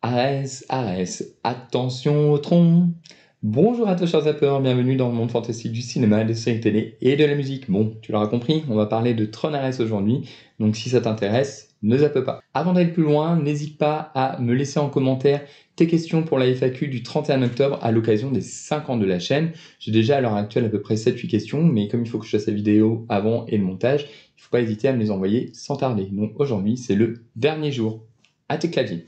Arès, Arès, attention au tronc. Bonjour à tous chers zappeurs, bienvenue dans le monde fantastique du cinéma, des séries télé et de la musique. Bon, tu l'auras compris, on va parler de Tron Arès aujourd'hui, donc si ça t'intéresse, ne zappe pas. Avant d'aller plus loin, n'hésite pas à me laisser en commentaire tes questions pour la FAQ du 31 octobre à l'occasion des 5 ans de la chaîne. J'ai déjà à l'heure actuelle à peu près 7-8 questions, mais comme il faut que je fasse la vidéo avant et le montage, il ne faut pas hésiter à me les envoyer sans tarder. Donc aujourd'hui, c'est le dernier jour. À tes claviers.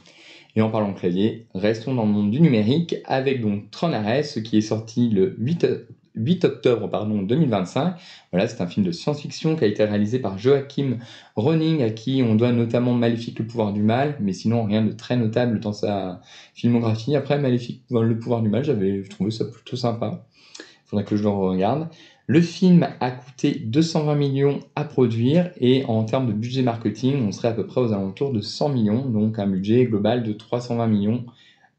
Et en parlant de clavier, restons dans le monde du numérique avec donc Tron Ares qui est sorti le 8 octobre 2025. Voilà, c'est un film de science-fiction qui a été réalisé par Joachim Ronning, à qui on doit notamment Maléfique le pouvoir du mal, mais sinon rien de très notable dans sa filmographie. Après Maléfique le pouvoir du mal, j'avais trouvé ça plutôt sympa. Il faudrait que je le regarde. Le film a coûté 220 millions à produire et en termes de budget marketing, on serait à peu près aux alentours de 100 millions, donc un budget global de 320 millions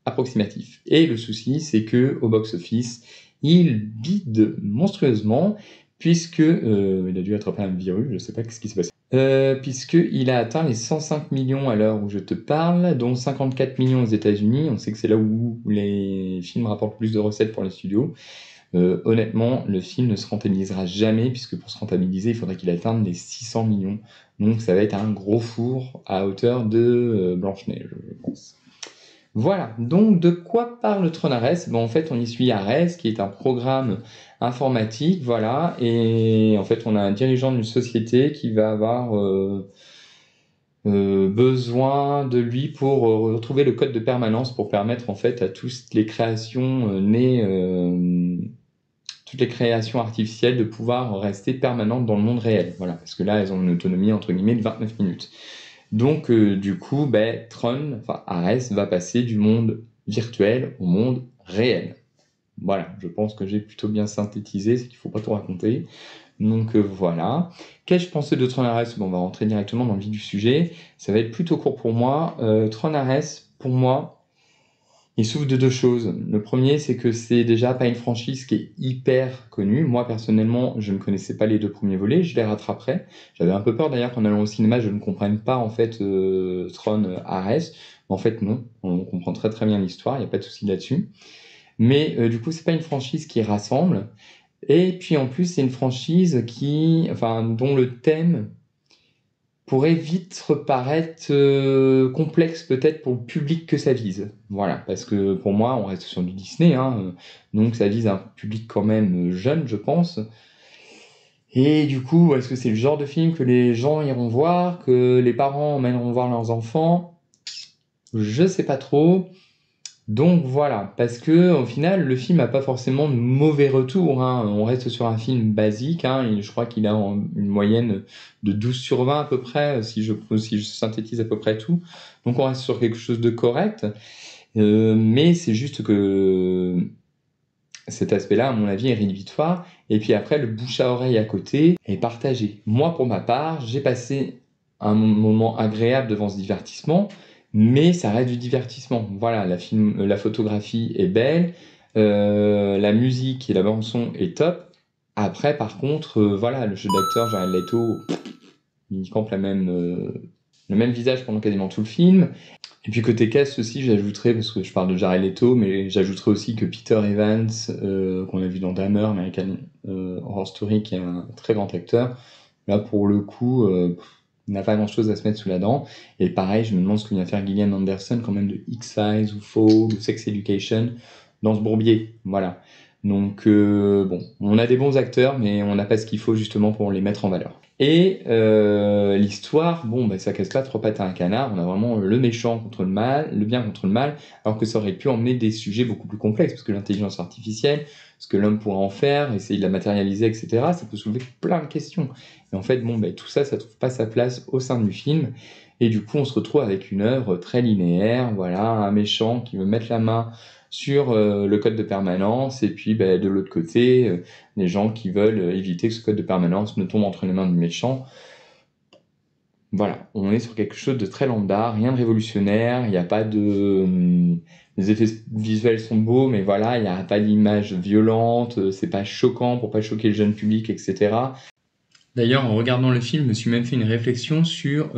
approximatif. Et le souci, c'est que au box-office, il bide monstrueusement puisque il a dû attraper un virus, je sais pas ce qui s'est passé. Puisqu'il a atteint les 105 millions à l'heure où je te parle, dont 54 millions aux États-Unis. On sait que c'est là où les films rapportent plus de recettes pour les studios. Honnêtement, le film ne se rentabilisera jamais, puisque pour se rentabiliser, il faudrait qu'il atteigne les 600 millions. Donc ça va être un gros four à hauteur de Blanche-Neige, je pense. Voilà, donc de quoi parle Tron Ares? En fait, on y suit Ares, qui est un programme informatique, voilà, et en fait, on a un dirigeant d'une société qui va avoir besoin de lui pour retrouver le code de permanence pour permettre en fait à toutes les créations toutes les créations artificielles de pouvoir rester permanentes dans le monde réel. Voilà, parce que là, elles ont une autonomie entre guillemets de 29 minutes. Donc, du coup, Tron, enfin Ares, va passer du monde virtuel au monde réel. Voilà, je pense que j'ai plutôt bien synthétisé, c'est qu'il ne faut pas tout raconter. Donc voilà. Qu'ai-je pensé de Tron Ares? On va rentrer directement dans le vif du sujet. Ça va être plutôt court pour moi. Tron Ares, pour moi, il souffre de deux choses. Le premier, c'est que c'est déjà pas une franchise qui est hyper connue. Moi, personnellement, je ne connaissais pas les deux premiers volets, je les rattraperai. J'avais un peu peur d'ailleurs qu'en allant au cinéma, je ne comprenne pas en fait Tron Ares. En fait, non, on comprend très très bien l'histoire, il n'y a pas de souci là-dessus. Mais du coup, c'est pas une franchise qui rassemble. Et puis en plus, c'est une franchise dont le thème pourrait vite paraître complexe peut-être pour le public que ça vise. Voilà, parce que pour moi, on reste sur du Disney, hein, donc ça vise un public quand même jeune, je pense. Et du coup, est-ce que c'est le genre de film que les gens iront voir, que les parents emmèneront voir leurs enfants? Je sais pas trop. Donc voilà, parce que au final, le film n'a pas forcément de mauvais retours, hein. On reste sur un film basique, hein, et je crois qu'il a une moyenne de 12 sur 20 à peu près, si je synthétise à peu près tout. Donc on reste sur quelque chose de correct, mais c'est juste que cet aspect-là, à mon avis, est rédhibitoire. Et puis après, le bouche à oreille à côté est partagé. Moi, pour ma part, j'ai passé un moment agréable devant ce divertissement, mais ça reste du divertissement. Voilà, la photographie est belle, la musique et la bande son est top. Après, par contre, voilà, le jeu d'acteur, Jared Leto, il campe le même visage pendant quasiment tout le film. Et puis côté cast aussi, j'ajouterais, parce que je parle de Jared Leto, mais j'ajouterais aussi que Peter Evans, qu'on a vu dans Dahmer, American Horror Story, qui est un très grand acteur, là pour le coup, n'a pas grand chose à se mettre sous la dent. Et pareil, je me demande ce que vient faire Gillian Anderson, quand même de X-Files ou Faux ou Sex Education, dans ce bourbier. Voilà. Donc bon, on a des bons acteurs, mais on n'a pas ce qu'il faut justement pour les mettre en valeur. Et l'histoire, ça casse pas trois pattes à un canard. On a vraiment le méchant contre le mal, le bien contre le mal, alors que ça aurait pu emmener des sujets beaucoup plus complexes, parce que l'intelligence artificielle, ce que l'homme pourra en faire, essayer de la matérialiser, etc., ça peut soulever plein de questions. Et en fait, tout ça, ça trouve pas sa place au sein du film. Et du coup, on se retrouve avec une œuvre très linéaire, voilà, un méchant qui veut mettre la main sur le code de permanence, et puis de l'autre côté, les gens qui veulent éviter que ce code de permanence ne tombe entre les mains du méchant. Voilà, on est sur quelque chose de très lambda, rien de révolutionnaire, il n'y a pas de... les effets visuels sont beaux, mais voilà, il n'y a pas d'image violente, c'est pas choquant pour pas choquer le jeune public, etc. D'ailleurs, en regardant le film, je me suis même fait une réflexion sur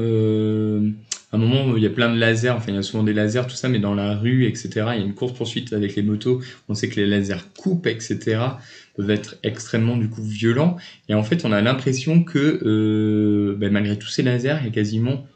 À un moment, il y a plein de lasers, enfin, il y a souvent des lasers, tout ça, mais dans la rue, etc., il y a une course-poursuite avec les motos. On sait que les lasers coupent, etc., peuvent être extrêmement, du coup, violents. Et en fait, on a l'impression que, malgré tous ces lasers, il y a quasiment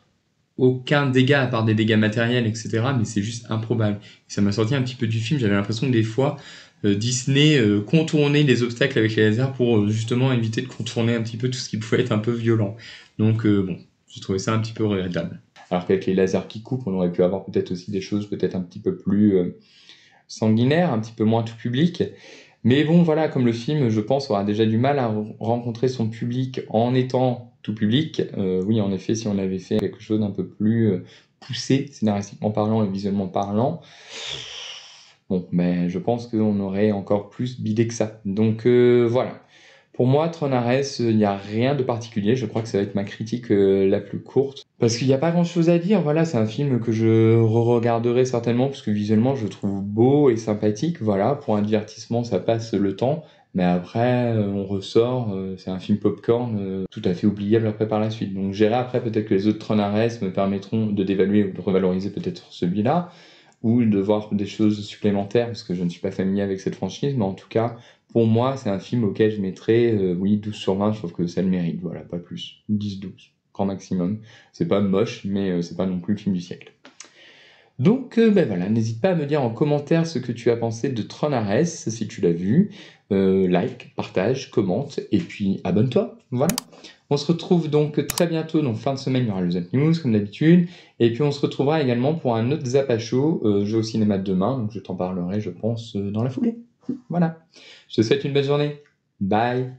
aucun dégât à part des dégâts matériels, etc. Mais c'est juste improbable. Et ça m'a sorti un petit peu du film. J'avais l'impression que des fois, Disney contournait les obstacles avec les lasers pour justement éviter de contourner un petit peu tout ce qui pouvait être un peu violent. Donc bon, j'ai trouvé ça un petit peu regrettable. Alors qu'avec les lasers qui coupent, on aurait pu avoir peut-être aussi des choses peut-être un petit peu plus sanguinaires, un petit peu moins tout public. Mais bon, voilà, comme le film, je pense, aura déjà du mal à rencontrer son public en étant tout public. Oui, en effet, si on avait fait quelque chose d'un peu plus poussé, scénaristiquement parlant et visuellement parlant, bon, mais je pense qu'on aurait encore plus bidé que ça. Donc voilà. Pour moi, Tron Ares, il n'y a rien de particulier. Je crois que ça va être ma critique la plus courte. Parce qu'il n'y a pas grand-chose à dire. Voilà, c'est un film que je re-regarderai certainement, parce que visuellement, je le trouve beau et sympathique. Voilà, pour un divertissement, ça passe le temps. Mais après, on ressort. C'est un film popcorn tout à fait oubliable après par la suite. Donc, j'irai après, peut-être que les autres Tron Ares me permettront de d'évaluer ou de revaloriser peut-être celui-là, ou de voir des choses supplémentaires, parce que je ne suis pas familier avec cette franchise. Mais en tout cas, pour moi, c'est un film auquel je mettrais, oui, 12 sur 20, je trouve que ça le mérite, voilà, pas plus. 10-12, grand maximum. C'est pas moche, mais c'est pas non plus le film du siècle. Donc, voilà, n'hésite pas à me dire en commentaire ce que tu as pensé de Tron Ares, si tu l'as vu. Like, partage, commente, et puis abonne-toi, voilà. On se retrouve donc très bientôt, donc fin de semaine, il y aura le Zap News, comme d'habitude. Et puis on se retrouvera également pour un autre Zap à chaud, jeu au cinéma de demain, donc je t'en parlerai, je pense, dans la foulée. Voilà. Je te souhaite une belle journée. Bye.